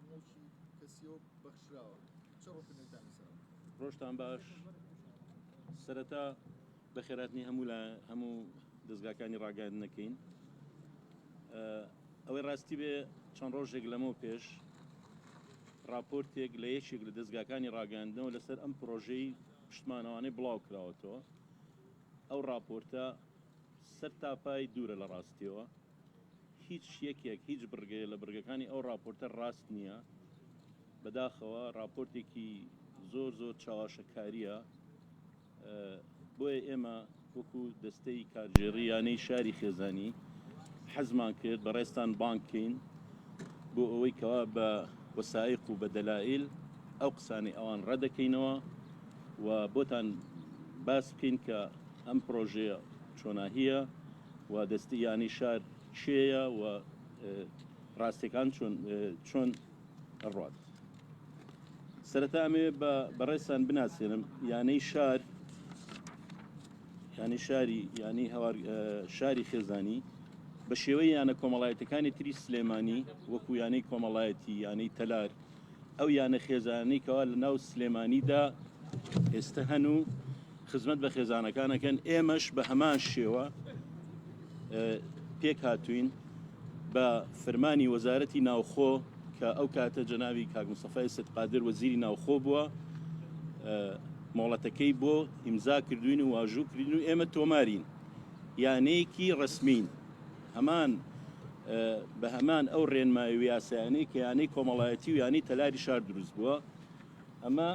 موچی کەسیۆ بەخشراوە چ ڕۆپنێتان لەسەر ڕۆژتان باش سەرەتا بەخێراتنی هەموو دەستگاکانی ڕاگەاندنەکەین ئەوەی ڕاستی بێ چەند ڕۆژێک لەمەوە پێش راپۆرتێک لە یەکێک لە دەستگاکانی ڕاگەاندنەوە لەسەر ئەم پرۆژەی پشتمانەوانەی بڵاو کراوەتەوە ئەو راپۆرتە سەر تاپای دوورە لە ڕاستیەوە هیچ یەکێک هیچ بڕگەیە لە بڕگەکانی ئەو راپۆرتە ڕاست نییە بەداخەوە راپۆرتێکی زۆر چاواشەکاریە بۆیە ئێمە وەکو دەستەی کارژێڕی یانەی شاری خێزانی حەزمان کرد بە ڕێستان بانکین بۆ ئەوەی کەوا بە وەسایق و بە دەلائیل ئەو قسانی ئەوان ڕەدەکەینەوە و بۆتان باس بکەین کە ئەم پرۆژەیە چۆناهیە و دەستی یانی شار چێیە و ڕاستیەکان چۆن ئەڕات سەرەتا ئەمێ بە ڕێستان بناسیێنم یانەی شار یانی شاری یانی شاری خێزانی بە شێوەی یانە کۆمەڵایەتەکانی تری سلێمانی وەکو یانەی کۆمەڵایەتی یانەی تەلار ئەو یانە خێزانی کەوا لە ناو سلێمانیدا ئێستا هەن و خزمەت بە خێزانەکانەکەن ئێمەش بە هەمان شێوە پێک هاتوین بە فەرمانی وەزارەتی ناوخۆ کە ئەو کاتە جەناوی کاک مستەفای سەدقادر وەزیری ناوخۆ بووە مۆڵەتەکەی بۆ ئیمزا کردوین و واژوو کردین و ئێمە تۆمارین یانەیەکی ڕسمین هەمان بە هەمان ئەو ڕێنمایی یاسایانەی کە یانەی کۆمەڵایەتی و یانی تەلاری شار دروست بووە ئەمە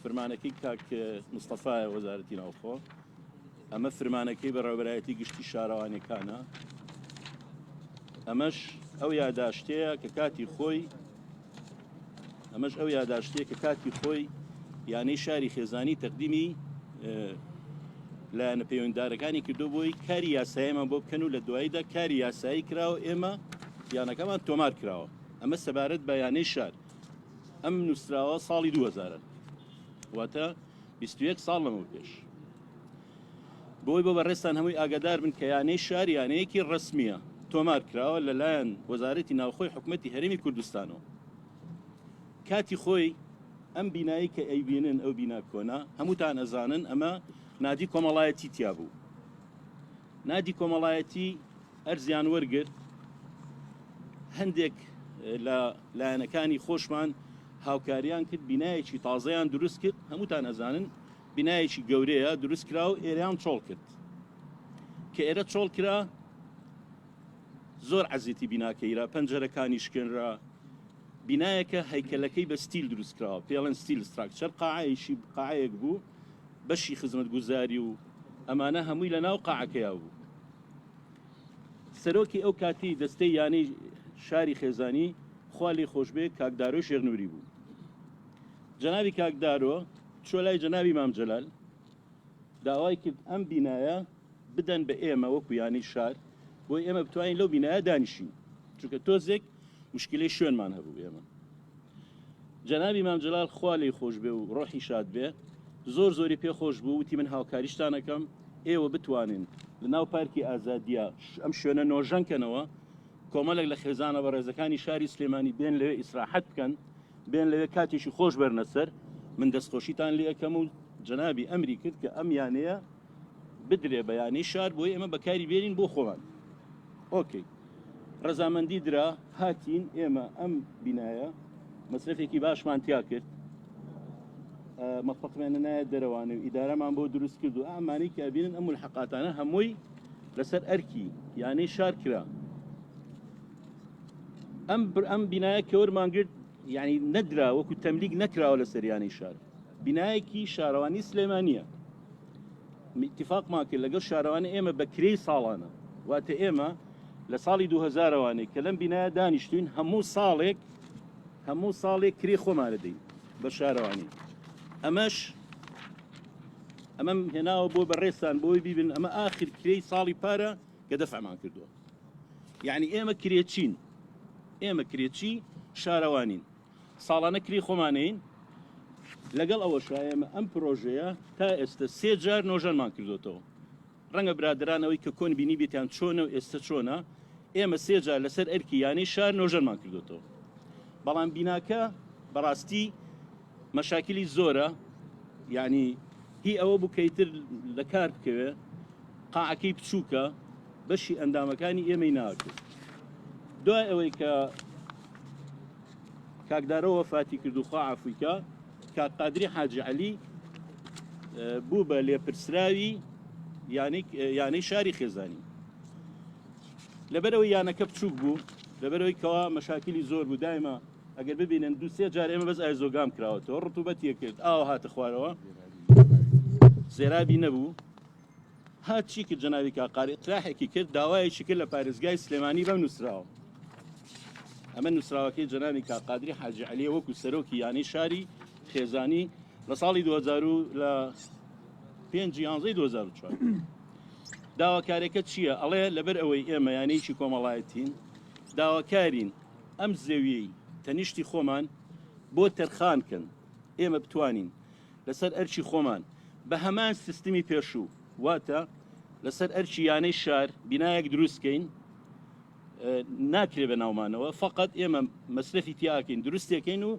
فرمانەکەی کاک مستەفای وەزارەتی ناوخۆ ئەمە فرمانەکەی بەڕێوەبەرایەتی گشتی شارەوانەکانە ئەمەش ئەو یاداشتەیە کە کاتی خۆی یانەی شاری خێزانی تەقدیمی لایەنە پەیوەنددارەکانی کردو بۆی کاری یاساییمان بۆ بکەن و لە دواییدا کاری یاسایی کراوە ئێمە یانەکەمان تۆمار کراوە ئەمە سەبارەت بە یانەی شار ئەم نووسراوە ساڵی 2000 واتە 21 ساڵ لەمەوە پێش بۆی بۆ بەڕێستان هەمووی ئاگادار بن کە یانەی شار یانەیەکی ڕسمیە تۆمار کراوە لەلایەن وەزارەتی ناوخۆی حکوومەتی هەرێمی کوردستانەوە کاتی خۆی ئەم بینایی کە ئەیبینن ئەو بینا کۆنا هەمووتان ئەزانن ئەمە نادی کۆمەڵایەتی تیا بوو نادی کۆمەڵایەتی ئەرزیان وەرگرت هەندێک لە لایەنەکانی خۆشمان هاوکاریان کرد بینایەکی تازەیان دروست کرد هەمووتان ئەزانن بینایەکی گەورەیە دروست کرا و ئێرەیان چۆڵ کرد کە ئێرە چۆڵ کرا زۆر عەزیەتی بیناکەیرا پەنجەرەکانی شکێنرا بینایەکە هەیکەلەکەی بە ستیل دروست کراوە پێڵەن ستیل ستراکچەر قاعەیەکی قاعەیەک بوو بەشی خزمەتگوزاری و ئەمانە هەمووی لە ناو قاعەکەیا بوو سەرۆکی ئەو کاتی دەستەی یانەی شاری خێزانی خوا لێی خۆشبێ کاکدارۆ شێخنووری بوو جەنابی کاکدارۆ چۆ لای جەنابی مام جەلال داوای کرد ئەم بینایە بدەن بە ئێمە وەکو یانەی شار بۆی ئێمە بتوانین لەو بینایە دانیشین چونکە تۆزێک مشکلەی شوێنمان هەبوو ئێمە جەنابی مام جەلال خوا لێی خۆش بێ و ڕۆحی شاد بێ زۆری پێ خۆش بوو وتی من هاوکاریشتانەکەم ئێوە بتوانین لە ناو پارکی ئازادیە ئەم شوێنە نۆژەنکەنەوە کۆمەڵێک لە خێزانە بە ڕێزەکانی شاری سلێمانی بێن لەوێ ئیسراحەت بکەن بێن لەوێ کاتێکی خۆش بەرنەسەر من دەستخۆشیتان لێ ئەەکەم و جەنابی ئەمری کرد کە ئەم یانەیە بدرێ بە یانەی شار بۆی ئێمە بەکاری بێنین بۆ خۆمان ئۆکەی ڕەزامەندی درا هاتین ئێمە ئەم بینایە مەسرفێکی باشمان تیا کرد مەفەقمێنە نایە دەرەوانێ و ئیدارەمان بۆ دروست کرد و ئامانی کە بینن ئەم ملحقاتانە هەمووی لەسەر ئەرکی یانەی شار کرا ئەم بینایە کە وەرمان گرت یعنی نەدرا وەکو تەملیک نەکراوە لەسەر یانەی شار بینایەکی شارەوانی سلێمانیە اتفاقمان کرد لەگەڵ شارەوانی ئێمە بە کرێی ساڵانە واتە ئێمە لە ساڵی 2000وانێک کە لەم بینایە دانیشتوین هەموو ساڵێک کرێ خۆمانە دەین بە شارەوانی ئەمەم هێناوە بۆ بەڕێستان بۆی بیبن ئەمە ئاخر کرێی ساڵی پارە کە دەفعمان کردووە یعنی ئێمە کرێچی شارەوانین ساڵانە کری خۆمانین لەگەڵ ئەوەش ئێمە ئەم پرۆژەیە تا ئێستا 3 جار نۆژەنمان کردوتەوە ڕەنگە برادرانەوەی کە کۆن بینی بێتیان چۆنە و ئێستا چۆنە ئێمە 3 جار لەسەر ئەرکی یانەی شار نۆژەنمان کردوتەوە بەڵام بیناکە بەڕاستی مەشاکلی زۆرە، یعنی هی ئەوە بکەیتر لە کار بکەوێ قاعەکەی بچووکە بەشی ئەندامەکانی ئێمەی ناکرد. دوای ئەوەی کە کاکدارەوە وەفاتی کرد و خوا عەفویکە، کاک قادری حاجی عەلی بوو بە لێپرسراوی یانەی شاری خێزانی. لەبەرەوەی یانەکە بچووک بوو، لەبەرەوەی کەوا مەشاکلی زۆر بوو، دایمە ئەگەر ببینن دو سێ جار ئێمە بەس ئایزۆگام کراوەتەوە، ڕتوبەتیە کرد ئاوە هاتە خوارەوە، زێرابی نەبوو. هات چی کرد جەنابی کاقاری اقتراحێکی کرد، داوایەکی کرد لە پارێزگای سلێمانی بەم نووسراوە. ئەمە نووسراوەکەی جەنابی کاقادری حاجی عەلیە وەکو سەرۆکی یانەی شاری خێزانی لە ساڵی 2005-2004. داواکارێکە چییە؟ ئەڵێ لەبەر ئەوەی ئێمە یانەیەکی کۆمەڵایەتین داواکارین ئەم زەویەی تەنیشتی خۆمان بۆ تەرخانکەن، ئێمە بتوانین لەسەر ئەرچی خۆمان بە هەمان سیستمی پێشوو، واتە لەسەر ئەرچی یانەی شار بینایەک دروستکەین، ناکرێ بە ناومانەوە، فقط ئێمە مەسرفی تیاکەین، دروستێکەین و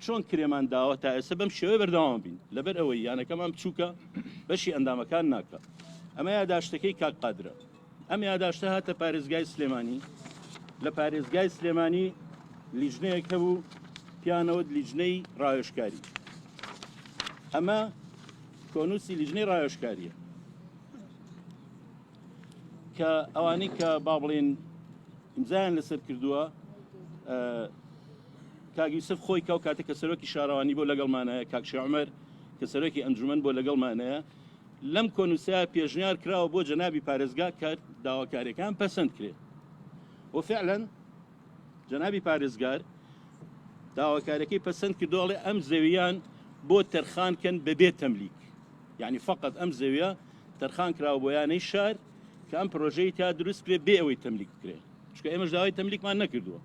چۆن کرێمان داوە تا ئێستا بەم شێوەیە بەردەوام بین، لەبەر ئەوەی یانەکەمان بچووکە بەشی ئەندامەکان ناکە. ئەمە یاداشتەکەی کاک قادرە. ئەم یاداشتە هاتە پارێزگای سلێمانی. لە پارێزگای سلێمانی لیژنەیەک هەبوو پیانەوە لیژنەی ڕایۆشکاری. ئەمە کۆنووسی لیژنەی ڕایۆشکاریە کە ئەوانەی کە با بڵێن ئیمزایان لەسەر کردووە. کاک یوسف خۆی کاو کاتێک کە سەرۆکی شارەوانی بۆ لەگەڵمانەیە، کاک شێعومەر کە سەرۆکی ئەنجومەن بۆ لەگەڵمانەیە، لەم کۆنووسیا پێشنیار کراوە بۆ جەنابی پارێزگا کە داواکاریەکان پەسەند کرێ. وفعلا جەنابی پارێزگار داواکاریەکەی پەسەند کردوڵێ ئەم زەویان بۆ تەرخانکەن بەبێ تەملیک، یعنی فقط ئەم زەویە تەرخان کراوە بۆ یانەی شار کە ئەم پرۆژەی تا دروست کرێ بێ ئەوەی تەملیک بکرێ، چکە ئێمەش داوای تەملیکمان نەکردووە،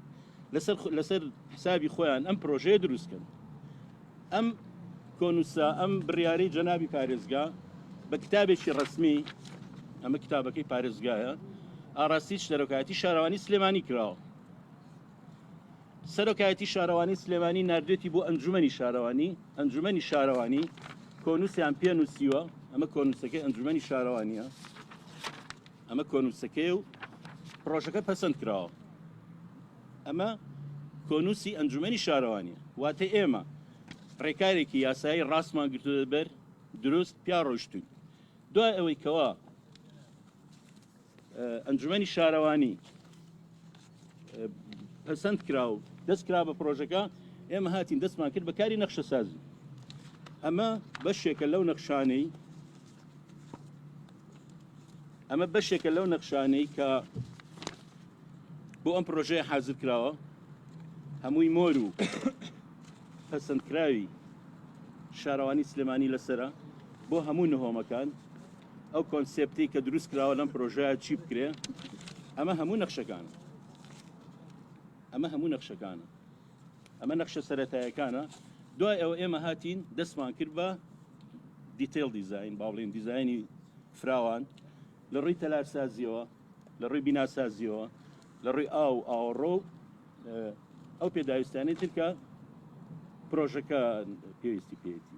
لەسەر حسابی خۆیان ئەم پرۆژەیە دروستکەن. ئەم کۆنووسا ئەم بڕیارەی جەنابی پارێزگا بە کتابێکی ڕسمی، ئەمە کتابەکەی پارێزگایە، ئاڕاستی سەرۆکایەتی شارەوانی سلێمانی کراوە. سەرۆکایەتی شارەوانی سلێمانی ناردوێتی بۆ ئەنجومەنی شارەوانی، ئەنجومەنی شارەوانی کۆنووسیان پێ نووسیوە، ئەمە کۆنووسەکەی ئەنجومەنی شارەوانیە، ئەمە کۆنووسەکەی و پرۆژەکە پەسەند کراوە. ئەمە کۆنووسی ئەنجومەنی شارەوانیە، واتە ئێمە ڕێکارێکی یاسایی ڕاستمان گرتو دەبەر دروست پیا ڕۆیشتوین. دوای ئەوەی کەوا ئەنجومەنی شارەوانی پەسەند کرا و دەست کرا بە پرۆژەکە، ئێمە هاتین دەستمان کرد بە کاری نەخشە سازی. ئەمە بەشێکە لەو نەخشانەی، ئەمە بەشێکە لەو نەخشانەی کە بۆ ئەم پرۆژەیە حازر کراوە، هەمووی مۆر و پەسەندکراوی شارەوانی سلێمانی لەسرە بۆ هەموو نهۆمەکان، ئەو کۆنسێپتی کە دروست کراوە لەم پرۆژەیە چی بکرێ، ئەمە هەموو نەخشەکانە، ئەمە هەموو نەخشەکانە، ئەمە نەخشە سەرەتایەکانە. دوای ئەوە ئێمە هاتین دەستمان کرد بە دیتیل دیزاین، با بڵێن دیزایانی فراوان لە ڕووی تەلارسازیەوە، لە ڕووی بیناسازیەوە، لە ڕووی ئاوەڕۆ ئەو پێداویستانەی ترکە پرۆژەکە پێویستی پێێتی.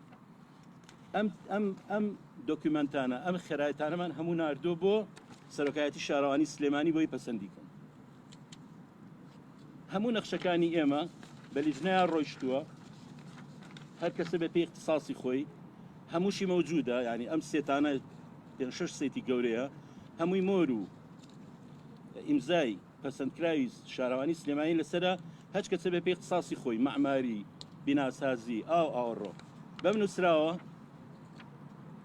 ئەم دۆکیومنتانە، ئەم خێرایەتانەمان هەموو ناردووە بۆ سەرۆکایەتی شارەوانی سلێمانی بۆی پەسەندیکەن. هەموو نەخشەکانی ئێمە بە لیژنەیان ڕۆیشتووە، هەر کەسە بە پێی اختصاصی خۆی، هەمووشی مەوجودە، یعنی ئەم سێتانە 5-6 سێتی گەورەیە، هەمووی مۆر و ئیمزای پەسەندکراوی شارەوانی سلێمانی لەسرە، هەچ کەسە بە پێی اختصاصی خۆی، مەعماری، بیناسازی، ئاوەڕۆ بەم نووسراوە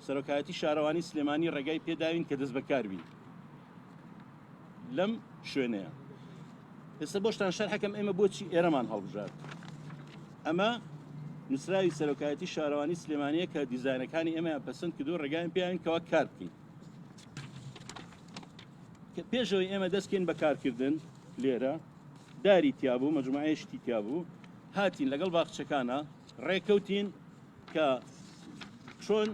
سەرۆکایەتی شارەوانی سلێمانی ڕێگای پێداوین کە دەست بەکار بین لەم شوێنەیە. ئێستا بۆشتان شەر حەکەم ئێمە بۆچی ئێرەمان هەڵبژات. ئەمە نووسراوی سەرۆکایەتی شارەوانی سلێمانیە کە دیزاینەکانی ئێمەیان پەسەند کردو، ڕێگاین پێیان کەوە کار بکەین. کە پێشەوەی ئێمە دەستکەین بە کارکردن لێرە، داری تیابوو، مەجموعەیەشتی تیابوو، هاتین لەگەڵ باخچەکانە ڕێکەوتین کە چۆن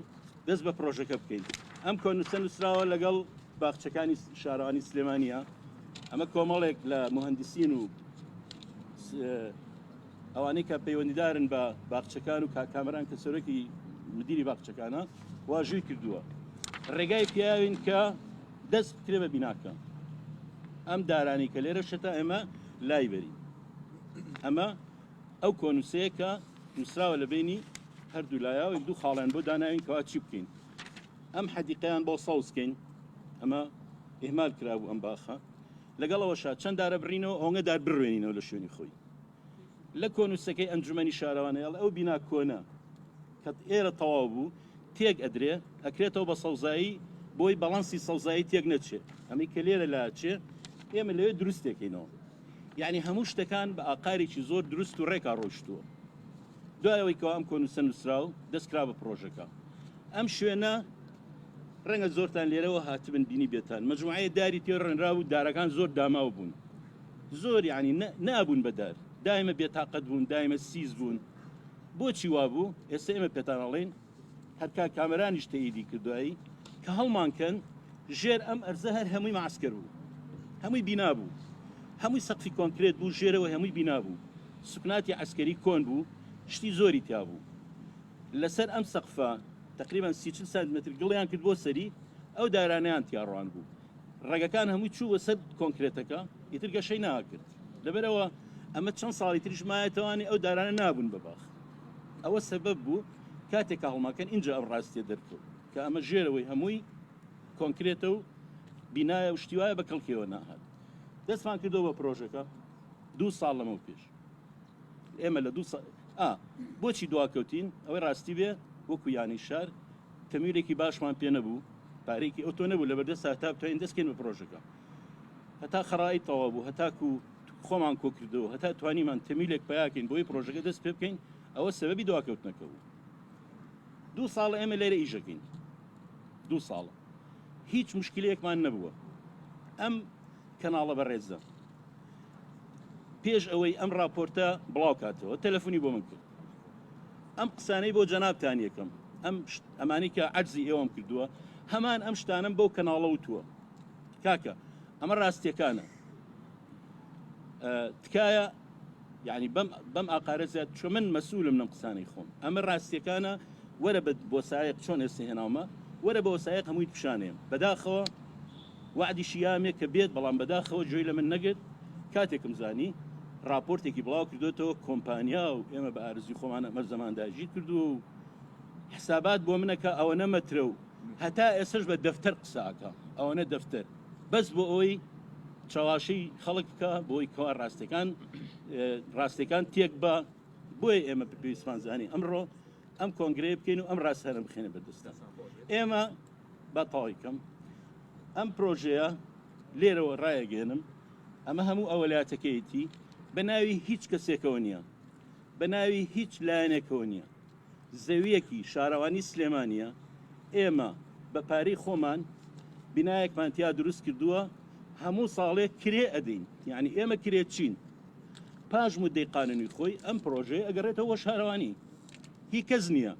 دەست بە پرۆژەکە بکەین. ئەم کۆنووسە نووسراوە لەگەڵ باخچەکانی شارەوانی سلێمانیە. ئەمە کۆمەڵێک لە مهندسین و ئەوانەی کە پەیوەندیدارن بە باخچەکان و کامەران کە سەرۆکی مدیری باخچەکانە واژووی کردووە ڕێگای پیاوین کە دەست بکرێ بە بیناکە ئەم دارانی کە لێرە شتا ئێمە لای بەرین ئەمە ئەو کۆنووسەیە کە نووسراوە لە بینی هەردوو لایەوە دوو خاڵیان بۆ داناوین کەوا چی بکەین ئەم حەدیقەیان بۆ سەوزکەین ئەمە ئێمال کرابوو ئەم باخە لەگەڵەوەشا چەند دارە بڕینەوە هۆنگە دار بڕوێنینەوە لە شوێنی خۆی لە کۆنووسەکەی ئەنجومەنی شارەوانەیەڵ ئەو بینا کۆنە کە ئێرە تەواو بوو تێک ئەدرێ ئەکرێتەوە بە سەوزایی بۆی بەڵانسی سەوزایی تێک نەچێت ئەمەی کە لێرە لاچێ ئێمە لەوێ دروستێکینەوە یعنی هەموو شتەکان بە ئاقارێکی زۆر دروست و ڕێکا ڕۆیشتووە دوایەوەی کەوا ئەم کۆنووسە نووسراو دەستکرا بە پرۆژەکە ئەم شوێنە ڕەنگە زۆرتان لێرەوە هاتبن بینی بێتان مەجموعەیە داری تێ ڕێنرا و دارەکان زۆر داماوە بوون زۆر یعنی نابوون بەدار دایمە بێتاقەت بوون دایمە سیز بوون بۆچی وابوو ئێستا ئێمە پێتانەڵێن هەرکا کامەرانیش تەییدی کردوایی کە هەڵمانکەن ژێر ئەم ئەرزە هەر هەمووی مەعسکەر بوو هەمووی بینا بوو هەمووی سەقفی کۆنکرێت بوو ژێرەوە هەمووی بینا بوو سوکناتی عسکەری کۆن بوو شتی زۆری تیا بوو لەسەر ئەم سەقفە تقریبا 30 سانتیمتر گڵیان کرد بۆ سەری ئەو دارانیان تیاڕوان بوو ڕێگەکان هەمووی چوو وەسەر کۆنکرێتەکە ئیتر گەشەی ناکرد لەبەرەوە ئەمە چەند ساڵی تریش مایەتەوانی ئەو دارانە نابوون بەباخ ئەوە سەبەب بوو کاتێکە هەڵماکەن اینجا ئەم ڕاستیە دەرکەوت کە ئەمە ژێرەوەی هەمووی کۆنکرێتە و بینایە و شتیوایە بە کەڵکیەوە ناهات دەستمان کردەوە بە پرۆژەکە 2 ساڵ لەمە پێش ئێمە لە 2 ساڵ بۆچی دواکەوتین ئەوەی ڕاستی بێ وەکو یانی شار تەمیرێکی باشمان پێ نەبوو پارێکی ئۆتۆ نەبوو لە بەردەست هەتا بتوانین دەستکەین بە پرۆژەکە هەتا خەڕایی تەوا بوو هەتاکو خۆمان کۆ کردەوە هەتا توانیمان تەمیلێک پیاکەین بۆی پرۆژەکە دەست پێ بکەین ئەوە سەبەبی دواکەوتنەکە بوو 2 ساڵ ئێمە لێرە ئیژەکەین 2 ساڵە هیچ مشکلەیەکمان نەبووە ئەم کەناڵە بەڕێزە پێش ئەوەی ئەم راپۆرتە بڵاو کاتەوە تەلەفۆنی بۆ من کرد ئەم قسانەی بۆ جەنابتان یەکەم ئەمانی کە عەجزی ئێوەم کردووە هەمان ئەم شتانم بەو کەناڵە وتووە کاکە ئەمە ڕاستیەکانە تکایە یعنی بەم ئاقارەزیات چۆ من مەسئولم لەم قسانەی خۆم ئەمە ڕاستیەکانە وەرە بۆ سایق چۆن ئێستا هێناومە وەرە بۆ سایق هەمووی پیشانێم بەداخەوە وعدی شیامێک کە بێت بەڵام بەداخەوە جوێی لە من نەگرت کاتێکم زانی راپۆرتێکی بڵاو کردوێتەوە کۆمپانیا و ئێمە بە ئارزی خۆمانە ئەمە زەمانداژی کردو و حسابات بۆ منەکە ئەوە نەمەترە و هەتا ئێسش بە دەفتەر قساکە ئەوەنە دەفتەر بەس بۆ ئەوەی چاواشەی خەڵککە بۆی کەوا ڕاستیەکان تێک بە بۆی ئێمە پێویستمان زانی ئەمڕۆ ئەم کۆنگرێ بکەین و ئەم ڕاستانە بخێنە بەدەستان ئێمە بە تاڵیکەم ئەم پرۆژەیە لێرەوە ڕایەگەێنم ئەمە هەموو ئەوەلاتەکەیەتی بە ناوی هیچ کەسێکەوە نییە بە ناوی هیچ لایەنێکەوە نییە زەویەکی شارەوانی سلێمانیە ئێمە بە پارەی خۆمان بینایەکمان تیا دروست کردووە هەموو ساڵێک کرێ ئەدەین یعنی ئێمە کرێت چین پاش مودەی قانونی خۆی ئەم پرۆژەیە ئەگەڕێتەوە شارەوانی هی کەس نییە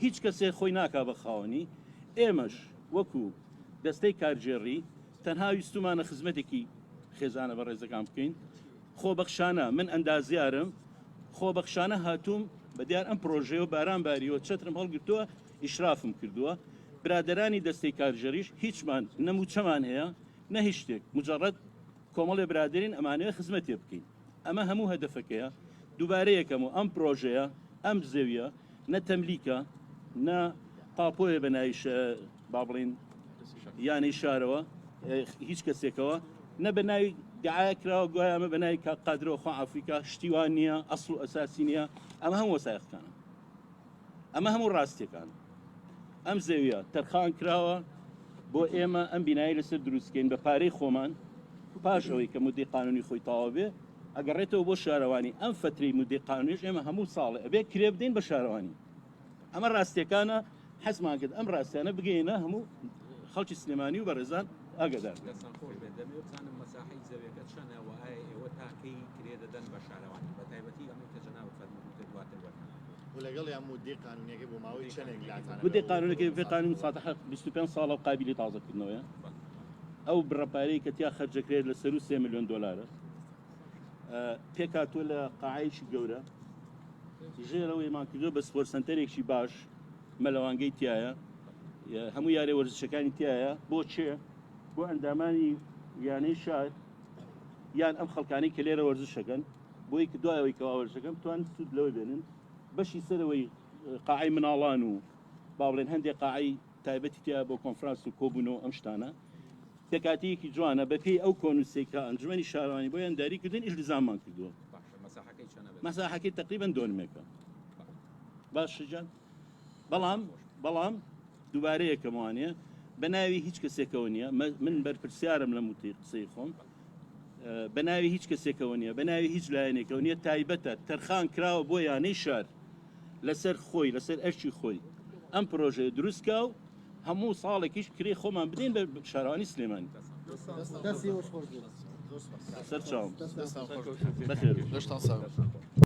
هیچ کەسێ خۆی ناکا بە خاوەنی ئێمەش وەکو دەستەی کارژێڕی تەنها ویستمانە خزمەتێکی خێزانە بە ڕێزەکان بکەین خۆبەخشانە من ئەندازیارم خۆبەخشانە هاتووم بە دیار ئەم پرۆژەیە و باران باریەوە چەترم هەڵگرتووە ئیشرافم کردووە برادرانی دەستەی کارژێریش هیچمان نەموچەمان هەیە نە هیچ شتێک مجرد کۆمەڵێ برادرین ئەمانەیە خزمەتێ بکەین ئەمە هەموو هەدەفەکەیە دووبارە یەکەم و ئەم پرۆژەیە ئەم زەویە نە تەملیکە نە تاپۆیە بە ناویش با بڵین یانەی شارەوە هیچ کەسێکەوە نە بە ناوی دعاکراوە گوایە ئەمە بە ناوی قادرەوە خۆ ئەفریقا شتیوان نییە ئەسڵ و ئەساسی نییە ئەمە هەموو وەسایەقەکانە ئەمە هەموو ڕاستیەکان ئەم زەویە تەرخان کراوە بۆ ئێمە ئەم بینایی لەسەر دروستکەین بە پارەی خۆمان پاش ئەوەی کە مودەی قانونی خۆی تاوا بێ ئەگەڕێتەوە بۆ شارەوانی ئەم فترەی مودەی قانونیش ئێمە هەموو ساڵێ ئەبێ کرێ بدەین بە شارەوانی ئەمە ڕاستیەکانە حەزمان کرد ئەم ڕاستیانە بگەینە هەموو خەڵکی سلێمانی و بەڕێزان ئاگادار مەساحەی زەویەکە چەنە و ئایا ئێوە تاکەی کرێ دەدەن بە شارەوانی بە تایبەتی ئەمەی کە جەنابەت فەرمووی دواتر وەرن ولەگەڵ یا مودەی قانونیەکەی بۆ ماوەی چەندێک لاتانە مودەی قانونەکەی پێ قانون ساتەحە 25 ساڵە و قابلی تازەکردنەوەیە ئەو بڕەپارەی کە تیا خەرجەکرێت لە سەر و 3 ملیۆن دۆلارە پێکاتوە لە قاعەیەکی گەورە ژێرەوەیمان کردو بە سپۆرت سەنتەرێکی باش مەلەوانگەی تایە هەموو یارێ وەرزشەکانی تایە بۆ چێ بۆ ئەندامانی یانەی شار یان ئەم خەڵکانی کە لێرە وەرزشەکەن بۆی کە دوایەوەی کەوا وەرزشەکەن بتوان سود لەوەی بێنن بەشی سەرەوەی قاعەی مناڵان و باڵێن هەندێک قاعەی تایبەتی تیا بۆ کۆنفرانس و کۆبوونەوە ئەم شتانە پێکاتەیەکی جوانە بەپێی ئەو کۆنووسێکە ئەنجومەنی شارەوانی بۆ یانداریکردن ئیشلزاممان کردووە مەساحەکەی چەنە مەساحەکەی تقریبان دۆنمێکە باشجان بەڵام دووبارەیە کەموانێ بە ناوی هیچ کەسێکەوە نییە من بەرپرسیارم لە موتی قسەی خۆم بە ناوی هیچ کەسێکەوە نییە بە ناوی هیچ لایەنێکەوە نییە تایبەتە تەرخان کراوە بۆ یانەی شار لەسەر خۆی لەسەر ئەرچی خۆی ئەم پرۆژێ دروستکە و هەموو ساڵێکیش کرێ خۆمان بدەین بە شارەوانی سلێمانی دەستی وەش خۆش سەر چاوم دەستان خۆش بەخێر دەشتان ساغ